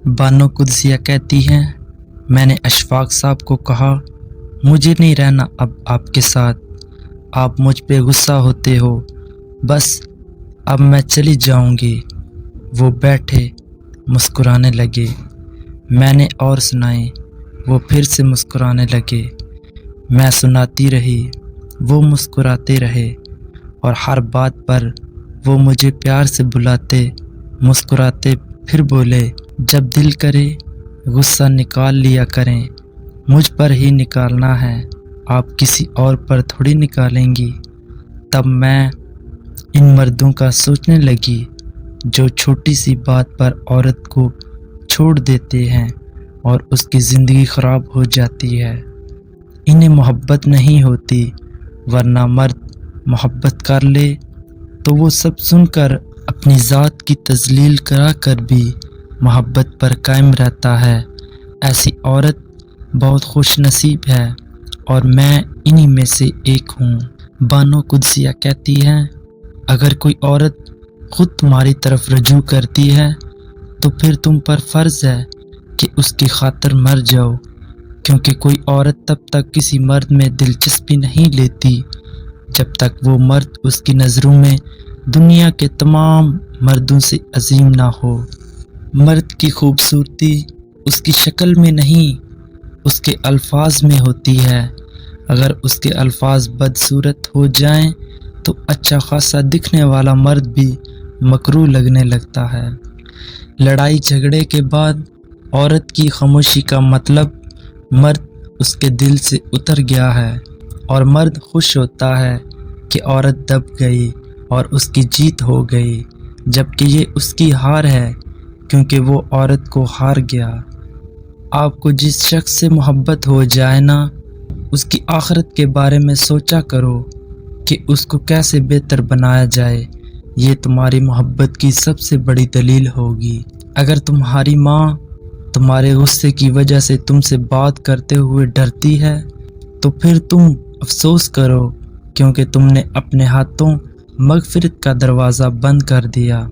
بانو قدسیہ کہتی ہیں، میں نے اشفاق صاحب کو کہا مجھے نہیں رہنا اب آپ کے ساتھ، آپ مجھ پہ غصہ ہوتے ہو، بس اب میں چلی جاؤں گی۔ وہ بیٹھے مسکرانے لگے، میں نے اور سنائے، وہ پھر سے مسکرانے لگے۔ میں سناتی رہی، وہ مسکراتے رہے، اور ہر بات پر وہ مجھے پیار سے بلاتے مسکراتے پھر بولے، جب دل کرے غصہ نکال لیا کریں، مجھ پر ہی نکالنا ہے، آپ کسی اور پر تھوڑی نکالیں گی۔ تب میں ان مردوں کا سوچنے لگی جو چھوٹی سی بات پر عورت کو چھوڑ دیتے ہیں اور اس کی زندگی خراب ہو جاتی ہے۔ انہیں محبت نہیں ہوتی، ورنہ مرد محبت کر لے تو وہ سب سن کر اپنی ذات کی تذلیل کرا کر بھی محبت پر قائم رہتا ہے۔ ایسی عورت بہت خوش نصیب ہے اور میں انہی میں سے ایک ہوں۔ بانو قدسیہ کہتی ہیں، اگر کوئی عورت خود تمہاری طرف رجوع کرتی ہے تو پھر تم پر فرض ہے کہ اس کی خاطر مر جاؤ، کیونکہ کوئی عورت تب تک کسی مرد میں دلچسپی نہیں لیتی جب تک وہ مرد اس کی نظروں میں دنیا کے تمام مردوں سے عظیم نہ ہو۔ مرد کی خوبصورتی اس کی شکل میں نہیں، اس کے الفاظ میں ہوتی ہے۔ اگر اس کے الفاظ بدصورت ہو جائیں تو اچھا خاصا دکھنے والا مرد بھی مکروہ لگنے لگتا ہے۔ لڑائی جھگڑے کے بعد عورت کی خاموشی کا مطلب مرد اس کے دل سے اتر گیا ہے، اور مرد خوش ہوتا ہے کہ عورت دب گئی اور اس کی جیت ہو گئی، جبکہ یہ اس کی ہار ہے کیونکہ وہ عورت کو ہار گیا۔ آپ کو جس شخص سے محبت ہو جائے نا، اس کی آخرت کے بارے میں سوچا کرو کہ اس کو کیسے بہتر بنایا جائے، یہ تمہاری محبت کی سب سے بڑی دلیل ہوگی۔ اگر تمہاری ماں تمہارے غصے کی وجہ سے تم سے بات کرتے ہوئے ڈرتی ہے تو پھر تم افسوس کرو، کیونکہ تم نے اپنے ہاتھوں مغفرت کا دروازہ بند کر دیا۔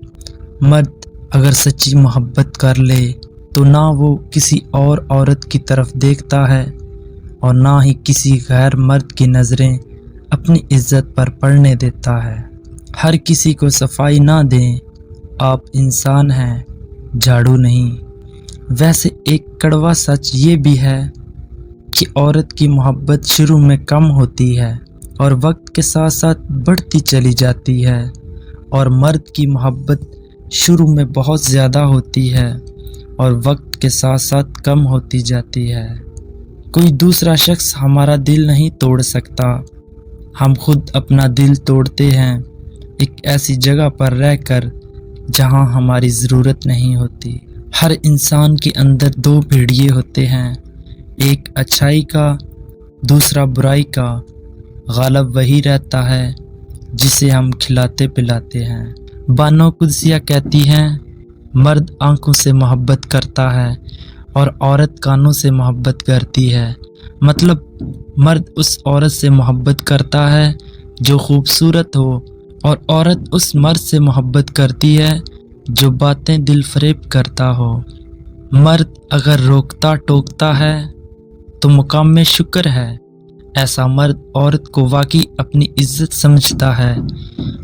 مرد اگر سچی محبت کر لے تو نہ وہ کسی اور عورت کی طرف دیکھتا ہے اور نہ ہی کسی غیر مرد کی نظریں اپنی عزت پر پڑنے دیتا ہے۔ ہر کسی کو صفائی نہ دیں، آپ انسان ہیں، جھاڑو نہیں۔ ویسے ایک کڑوا سچ یہ بھی ہے کہ عورت کی محبت شروع میں کم ہوتی ہے اور وقت کے ساتھ ساتھ بڑھتی چلی جاتی ہے، اور مرد کی محبت شروع میں بہت زیادہ ہوتی ہے اور وقت کے ساتھ ساتھ کم ہوتی جاتی ہے۔ کوئی دوسرا شخص ہمارا دل نہیں توڑ سکتا، ہم خود اپنا دل توڑتے ہیں، ایک ایسی جگہ پر رہ کر جہاں ہماری ضرورت نہیں ہوتی۔ ہر انسان کے اندر دو بھیڑیے ہوتے ہیں، ایک اچھائی کا، دوسرا برائی کا۔ غالب وہی رہتا ہے جسے ہم کھلاتے پلاتے ہیں۔ بانو قدسیہ کہتی ہیں، مرد آنکھوں سے محبت کرتا ہے اور عورت کانوں سے محبت کرتی ہے۔ مطلب مرد اس عورت سے محبت کرتا ہے جو خوبصورت ہو، اور عورت اس مرد سے محبت کرتی ہے جو باتیں دل فریب کرتا ہو۔ مرد اگر روکتا ٹوکتا ہے تو مقام میں شکر ہے، ایسا مرد عورت کو واقعی اپنی عزت سمجھتا ہے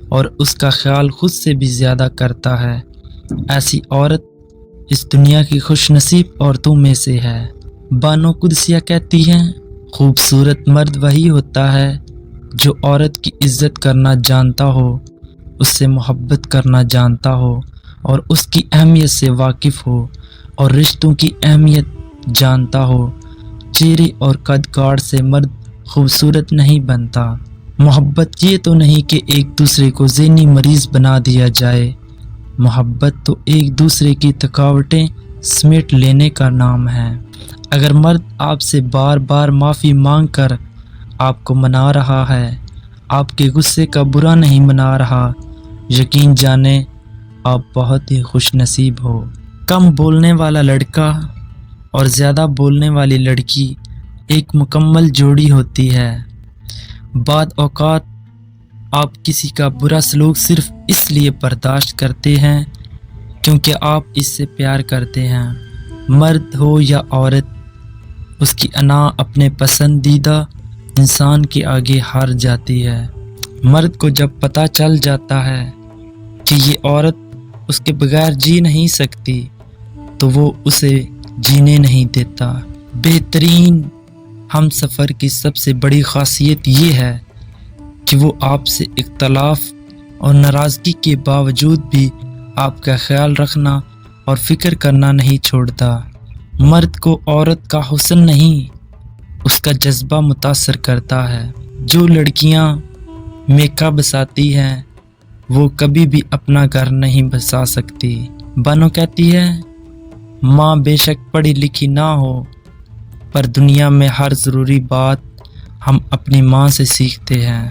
اور اس کا خیال خود سے بھی زیادہ کرتا ہے۔ ایسی عورت اس دنیا کی خوش نصیب عورتوں میں سے ہے۔ بانو قدسیہ کہتی ہیں، خوبصورت مرد وہی ہوتا ہے جو عورت کی عزت کرنا جانتا ہو، اس سے محبت کرنا جانتا ہو اور اس کی اہمیت سے واقف ہو اور رشتوں کی اہمیت جانتا ہو۔ چہرے اور قد کاٹ سے مرد خوبصورت نہیں بنتا۔ محبت یہ تو نہیں کہ ایک دوسرے کو ذہنی مریض بنا دیا جائے، محبت تو ایک دوسرے کی تھکاوٹیں سمیٹ لینے کا نام ہے۔ اگر مرد آپ سے بار بار معافی مانگ کر آپ کو منا رہا ہے، آپ کے غصے کا برا نہیں منا رہا، یقین جانیں آپ بہت ہی خوش نصیب ہو۔ کم بولنے والا لڑکا اور زیادہ بولنے والی لڑکی ایک مکمل جوڑی ہوتی ہے۔ بعض اوقات آپ کسی کا برا سلوک صرف اس لیے برداشت کرتے ہیں کیونکہ آپ اس سے پیار کرتے ہیں، مرد ہو یا عورت، اس کی انا اپنے پسندیدہ انسان کے آگے ہار جاتی ہے۔ مرد کو جب پتہ چل جاتا ہے کہ یہ عورت اس کے بغیر جی نہیں سکتی تو وہ اسے جینے نہیں دیتا۔ بہترین ہم سفر کی سب سے بڑی خاصیت یہ ہے کہ وہ آپ سے اختلاف اور ناراضگی کے باوجود بھی آپ کا خیال رکھنا اور فکر کرنا نہیں چھوڑتا۔ مرد کو عورت کا حسن نہیں، اس کا جذبہ متاثر کرتا ہے۔ جو لڑکیاں میکا بساتی ہیں وہ کبھی بھی اپنا گھر نہیں بسا سکتی۔ بانو کہتی ہے، ماں بے شک پڑھی لکھی نہ ہو، پر دنیا میں ہر ضروری بات ہم اپنی ماں سے سیکھتے ہیں۔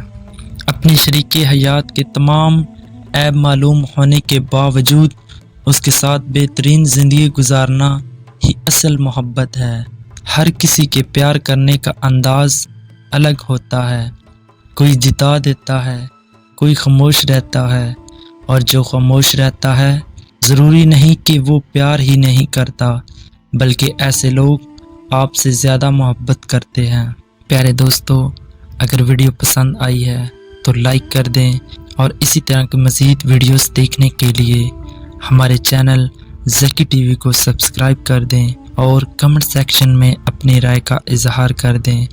اپنی شریک حیات کے تمام عیب معلوم ہونے کے باوجود اس کے ساتھ بہترین زندگی گزارنا ہی اصل محبت ہے۔ ہر کسی کے پیار کرنے کا انداز الگ ہوتا ہے، کوئی جتا دیتا ہے، کوئی خاموش رہتا ہے، اور جو خاموش رہتا ہے ضروری نہیں کہ وہ پیار ہی نہیں کرتا، بلکہ ایسے لوگ آپ سے زیادہ محبت کرتے ہیں۔ پیارے دوستو، اگر ویڈیو پسند آئی ہے تو لائک کر دیں، اور اسی طرح کے مزید ویڈیوز دیکھنے کے لیے ہمارے چینل زکی ٹی وی کو سبسکرائب کر دیں، اور کمنٹ سیکشن میں اپنی رائے کا اظہار کر دیں۔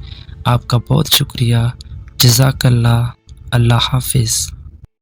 آپ کا بہت شکریہ۔ جزاک اللہ۔ اللہ حافظ۔